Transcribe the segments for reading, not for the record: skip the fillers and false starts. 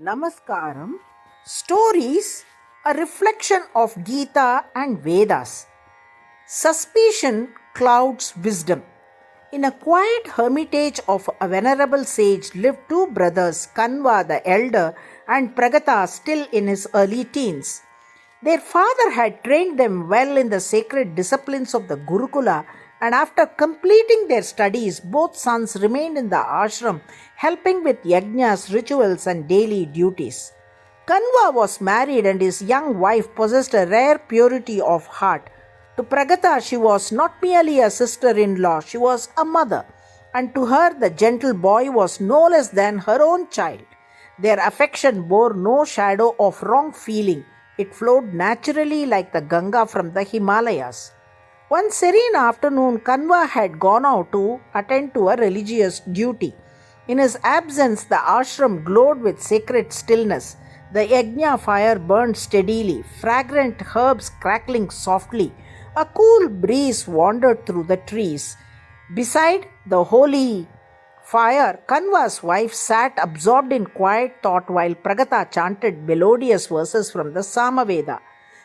Namaskaram. Stories, a reflection of Gita and Vedas. Suspicion clouds wisdom. In a quiet hermitage of a venerable sage lived two brothers, Kanva the elder and Pragata still in his early teens. Their father had trained them well in the sacred disciplines of the Gurukula, and after completing their studies, both sons remained in the ashram, helping with yajnas, rituals, and daily duties. Kanva was married, and his young wife possessed a rare purity of heart. To Pragata, she was not merely a sister in law, she was a mother, and to her, the gentle boy was no less than her own child. Their affection bore no shadow of wrong feeling. It flowed naturally like the Ganga from the Himalayas. One serene afternoon, Kanva had gone out to attend to a religious duty. In his absence, the ashram glowed with sacred stillness. The yajna fire burned steadily, fragrant herbs crackling softly. A cool breeze wandered through the trees. Beside the holy fire, Kanva's wife sat absorbed in quiet thought while Pragata chanted melodious verses from the Samaveda.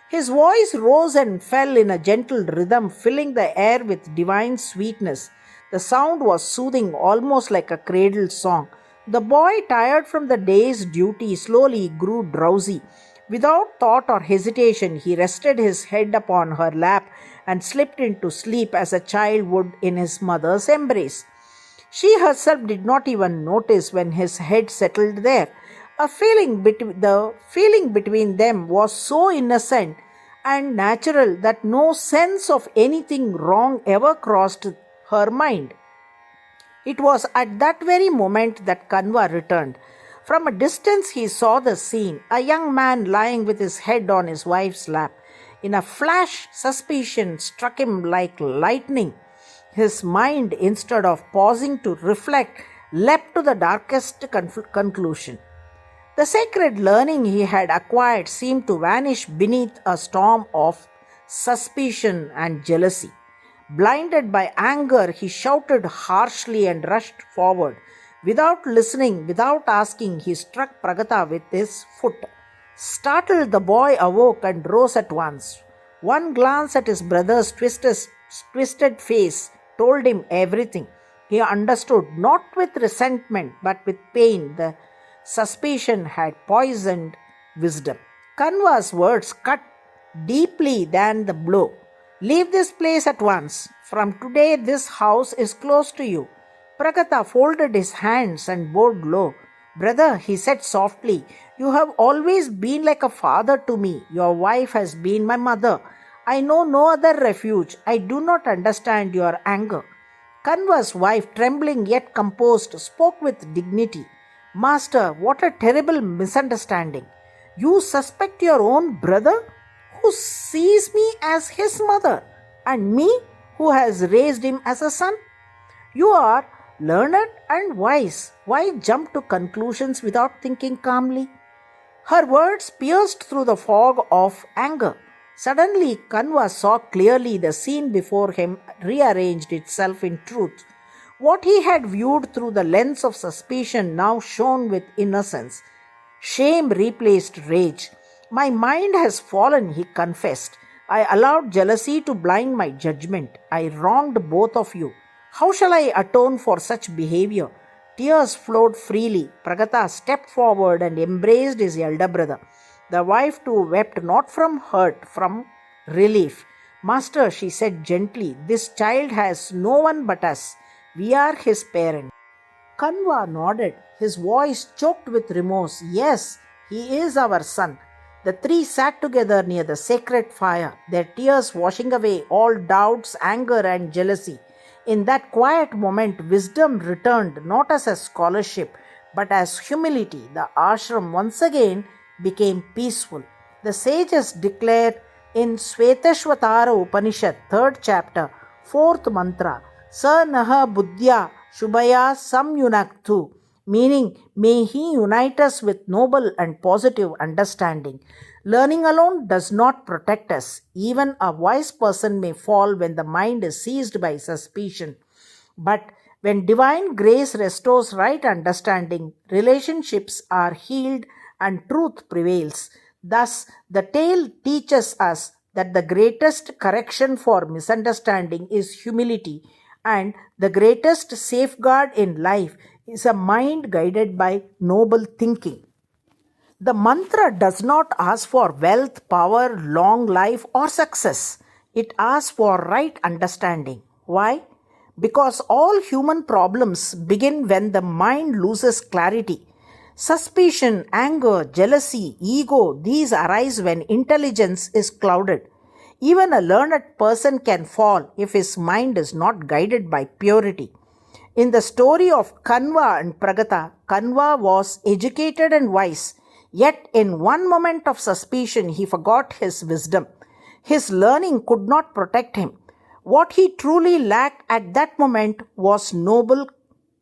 His voice rose and fell in a gentle rhythm, filling the air with divine sweetness. The sound was soothing, almost like a cradle song. The boy, tired from the day's duty, slowly grew drowsy. Without thought or hesitation, he rested his head upon her lap and slipped into sleep as a child would in his mother's embrace. She herself did not even notice when his head settled there. The feeling between them was so innocent and natural that no sense of anything wrong ever crossed her mind. It was at that very moment that Kanva returned. From a distance he saw the scene, a young man lying with his head on his wife's lap. In a flash, suspicion struck him like lightning. His mind, instead of pausing to reflect, leapt to the darkest conclusion. The sacred learning he had acquired seemed to vanish beneath a storm of suspicion and jealousy. Blinded by anger, he shouted harshly and rushed forward. Without listening, without asking, he struck Pragata with his foot. Startled, the boy awoke and rose at once. One glance at his brother's twisted face told him everything. He understood, not with resentment but with pain. The suspicion had poisoned wisdom. Kanva's words cut deeply than the blow. Leave this place at once. From today, this house is close to you. Pragata folded his hands and bowed low. Brother, he said softly, you have always been like a father to me. Your wife has been my mother. I know no other refuge. I do not understand your anger. Kanva's wife, trembling yet composed, spoke with dignity. Master, what a terrible misunderstanding. You suspect your own brother, who sees me as his mother, and me, who has raised him as a son? You are learned and wise. Why jump to conclusions without thinking calmly? Her words pierced through the fog of anger. Suddenly, Kanva saw clearly. The scene before him rearranged itself in truth. What he had viewed through the lens of suspicion now shone with innocence. Shame replaced rage. My mind has fallen, he confessed. I allowed jealousy to blind my judgment. I wronged both of you. How shall I atone for such behavior? Tears flowed freely. Pragata stepped forward and embraced his elder brother. The wife too wept, not from hurt, from relief. Master, she said gently, this child has no one but us. We are his parents. Kanva nodded, his voice choked with remorse. Yes, he is our son. The three sat together near the sacred fire, their tears washing away all doubts, anger, and jealousy. In that quiet moment, wisdom returned not as a scholarship, but as humility. The ashram once again became peaceful. The sages declared in Svetashvatara Upanishad, 3rd chapter, 4th mantra, Sa naha buddhya shubhaya samyunaktu, meaning, may he unite us with noble and positive understanding. Learning alone does not protect us. Even a wise person may fall when the mind is seized by suspicion. But When divine grace restores right understanding, relationships are healed and truth prevails. Thus, the tale teaches us that the greatest correction for misunderstanding is humility, and the greatest safeguard in life is a mind guided by noble thinking. The mantra does not ask for wealth, power, long life, or success. It asks for right understanding. Why? Because all human problems begin when the mind loses clarity. Suspicion, anger, jealousy, ego, these arise when intelligence is clouded. Even a learned person can fall if his mind is not guided by purity. In the story of Kanva and Pragata, Kanva was educated and wise, yet in one moment of suspicion he forgot his wisdom. His learning could not protect him. What he truly lacked at that moment was noble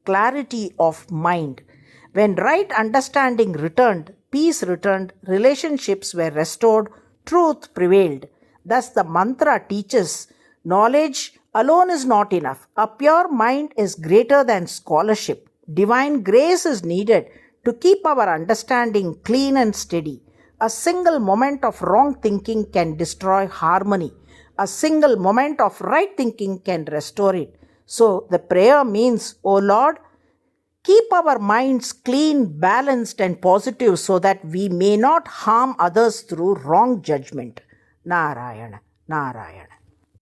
clarity of mind. When right understanding returned, peace returned, relationships were restored, truth prevailed. Thus, the mantra teaches knowledge alone is not enough. A pure mind is greater than scholarship. Divine grace is needed to keep our understanding clean and steady. A single moment of wrong thinking can destroy harmony. A single moment of right thinking can restore it. So, the prayer means, O Lord, keep our minds clean, balanced, and positive so that we may not harm others through wrong judgment. Narayana, Narayana.